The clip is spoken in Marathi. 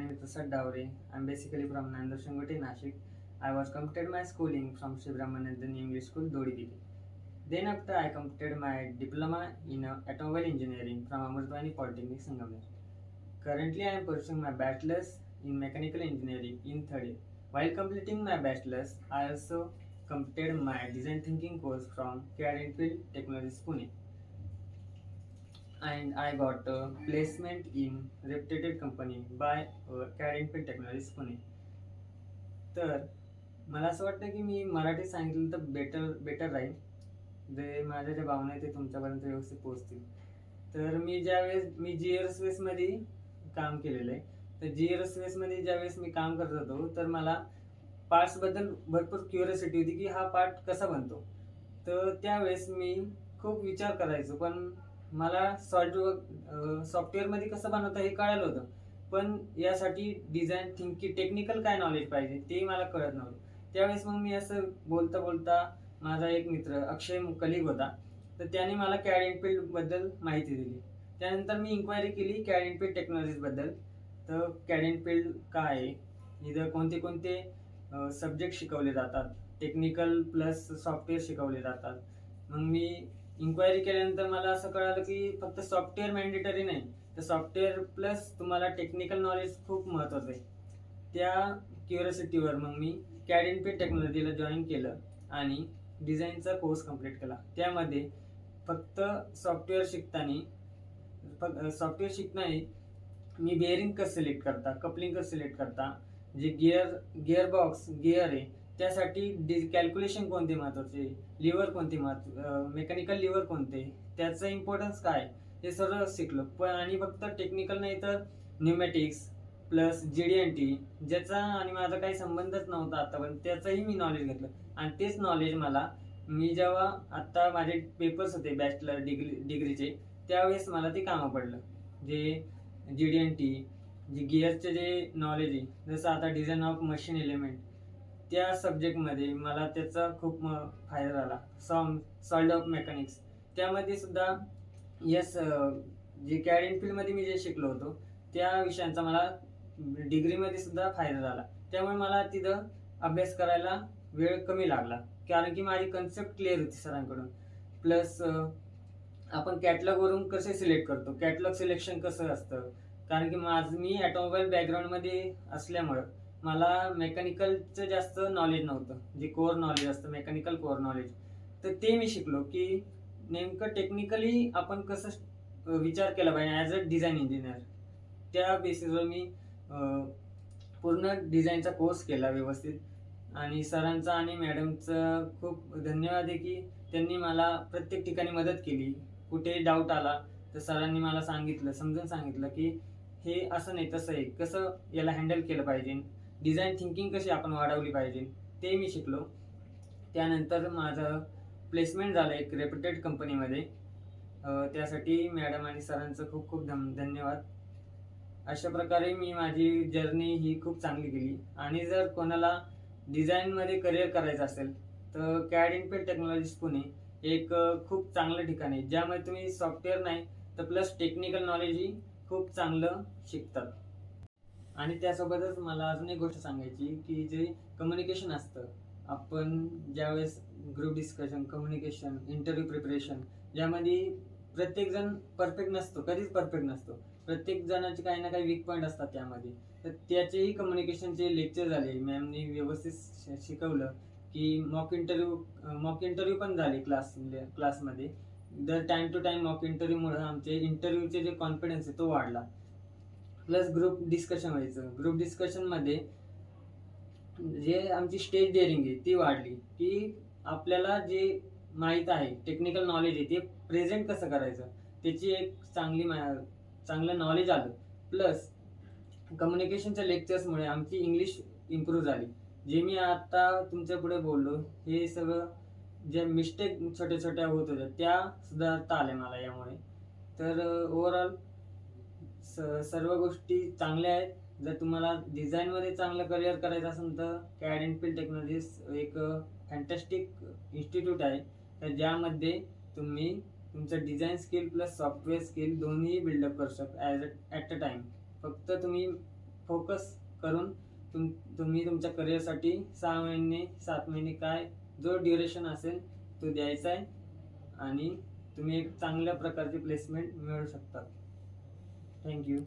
name is Prasad Dowre. I'm basically from Nandor Shangoti, Nashik. I was completed my schooling from Sri Brahmanandan English School, Dodibidi. Then after I completed my diploma in automobile engineering from Amrutwani Polytechnic, Sangamner. Currently, I am pursuing my bachelor's in mechanical engineering in third year. While completing my bachelor's, I also completed my design thinking course from CAD Enfield Technologies, Pune, and I got a placement in reputed company by CAD Enfield Technologies, Pune. तर मला असं वाटतं की मी मराठी सांगितलं तर बेटर बेटर राहील. जे माझ्या ज्या भावना आहेत ते तुमच्यापर्यंत व्यवस्थित पोहोचतील. तर मी जी एअरोस्पेसमध्ये काम केलेलं आहे. तर जी एअरोस्पेसमध्ये ज्यावेळेस मी काम करत होतो तर मला पार्ट्सबद्दल भरपूर क्युरियोसिटी होती की हा पार्ट कसा बनतो. तर त्यावेळेस मी खूप विचार करायचो, पण मला सॉफ्टवेअरमध्ये कसं बनवतं हे कळालं होतं. पण यासाठी डिझाईन थिंकिंग टेक्निकल काय नॉलेज पाहिजे ते मला कळत नव्हतं. त्यावेळेस मग मी असं बोलता बोलता माझा एक मित्र अक्षय कलिग होता, तर त्याने मला CAD Enfield माहिती दिली. त्यानंतर मी इन्क्वायरी केली CAD Enfield टेक्नॉलॉजीजबद्दल. तर CAD Enfield काय आहे, इथं कोणते कोणते सब्जेक्ट शिकवले जातात, टेक्निकल प्लस सॉफ्टवेअर शिकवले जातात. मग मी इन्क्वायरी केल्यानंतर मला असं कळालं की फक्त सॉफ्टवेअर मॅन्डेटरी नाही, तर सॉफ्टवेअर प्लस तुम्हाला टेक्निकल नॉलेज खूप महत्त्वाचं आहे. त्या क्युरियोसिटीवर मग मी CAD Enfield टेक्नॉलॉजीला जॉईन केलं आणि डिझाईनचा कोर्स कंप्लीट केला. त्यामध्ये फक्त सॉफ्टवेअर शिकताना मी बेअरिंग कसं सिलेक्ट करता, कपलिंग कसं सिलेक्ट करता, जे गिअर आहे त्यासाठी कॅल्क्युलेशन कोणते महत्त्वाचे, लिव्हर कोणते मेकॅनिकल लिव्हर कोणते, त्याचं इम्पॉर्टन्स काय, हे सर्व शिकलो. पण आणि फक्त टेक्निकल नाही तर न्यूमॅटिक्स प्लस GD&T, ज्याचा आणि माझा काही संबंधच नव्हता आतापर्यंत, त्याचंही मी नॉलेज घेतलं. आणि तेच नॉलेज मी जेव्हा आत्ता माझे पेपर्स होते बॅचलर डिग्रीचे, त्यावेळेस मला ते कामं पडलं. जे GD&T, जे गिअरचे जे नॉलेज आहे, जसं आता डिझाईन ऑफ मशीन एलिमेंट, त्या सब्जेक्टमध्ये मला त्याचा खूप फायदा झाला. सॉलिड ऑफ मेकॅनिक्स, त्यामध्ये सुद्धा जे CAD Enfieldमध्ये मी जे शिकलो होतो त्या विषयांचा मला डिग्रीमध्ये सुद्धा फायदा झाला. त्यामुळे मला तिथं अभ्यास करायला वेळ कमी लागला, कारण की माझी कन्सेप्ट क्लिअर होती सरांकडून. प्लस आपण कॅटलॉगवरून कसे सिलेक्ट करतो, कॅटलॉग सिलेक्शन कसं असतं, कारण की मी ऑटोमोबाईल बॅकग्राऊंडमध्ये असल्यामुळं मला मेकॅनिकलचं जास्त नॉलेज नव्हतं, जे कोअर नॉलेज असतं मेकॅनिकल कोअर नॉलेज. तर ते मी शिकलो की नेमकं टेक्निकली आपण कसं विचार केला पाहिजे ॲज अ डिझाईन इंजिनियर. त्या बेसिसवर मी पूर्ण डिझाईनचा कोर्स केला व्यवस्थित. आणि सरांचा आणि मॅडमचं खूप धन्यवाद आहे की त्यांनी मला प्रत्येक ठिकाणी मदत केली. कुठे डाऊट आला तर सरांनी मला समजून सांगितलं की हे असं नाही तसं आहे, कसं याला हँडल केलं पाहिजे, डिझाईन थिंकिंग कशी आपण वाढवली पाहिजे, ते मी शिकलो. त्यानंतर माझं प्लेसमेंट झालं एक रेप्युटेड कंपनीमध्ये. त्यासाठी मॅडम आणि सरांचं खूप खूप धन्यवाद. अशा प्रकारे मी माझी जर्नी ही खूप चांगली केली. आणि जर कोणाला डिझाईनमध्ये करिअर करायचं असेल तर CAD Enfield टेक्नॉलॉजीज पुणे एक खूप चांगलं ठिकाण आहे, ज्यामध्ये तुम्ही सॉफ्टवेअर नाही तर प्लस टेक्निकल नॉलेजही खूप चांगलं शिकतात. आणि त्यासोबतच मला अजून एक गोष्ट सांगायची की जे कम्युनिकेशन असतं, आपण ज्यावेळेस group discussion, communication, interview preparation, ज्यामध्ये प्रत्येकजण परफेक्ट नसतो, कधीच परफेक्ट नसतो. प्रत्येक जणाचे काही ना काही वीक पॉईंट असतात त्यामध्ये. तर त्याचेही कम्युनिकेशनचे लेक्चर झाले, मॅमनी व्यवस्थित शिकवलं की मॉक इंटरव्ह्यू पण झाले क्लासमध्ये. दर टाईम टू टाईम मॉक इंटरव्ह्यूमुळं आमचे इंटरव्ह्यूचे जे कॉन्फिडन्स आहे तो वाढला. प्लस ग्रुप डिस्कशन व्हायचं. ग्रुप डिस्कशनमध्ये जे आमची स्टेज डेअरिंग आहे ती वाढली की आपल्याला जे माहीत आहे, टेक्निकल नॉलेज आहे, ते प्रेझेंट कसं करायचं, त्याची एक चांगलं नॉलेज आलं. प्लस कम्युनिकेशनच्या लेक्चर्समुळे आमची इंग्लिश इम्प्रूव्ह झाली. जे मी आता तुमच्या पुढे बोललो, हे सगळं जे मिस्टेक छोट्या छोट्या होत होत्या त्या सुधारता आल्या मला यामुळे. तर ओव्हरऑल सर्व गोष्टी चांगल्या आहेत. जर तुम्हाला डिझाईनमध्ये चांगलं करिअर करायचं असेल तर CAD Enfield टेक्नॉलॉजीज एक फॅन्टॅस्टिक इन्स्टिट्यूट आहे, तर ज्यामध्ये तुम्ही तुमचं design skill plus software skill दोन्ही बिल्डअप करू शकता ॲट अ टाईम. फक्त तुम्ही फोकस करून तुम्ही तुमच्या करिअरसाठी 6 महिने 7 महिने काय जो ड्युरेशन असेल तो द्यायचा आहे आणि तुम्ही एक चांगल्या प्रकारची प्लेसमेंट मिळवू शकता. थँक्यू.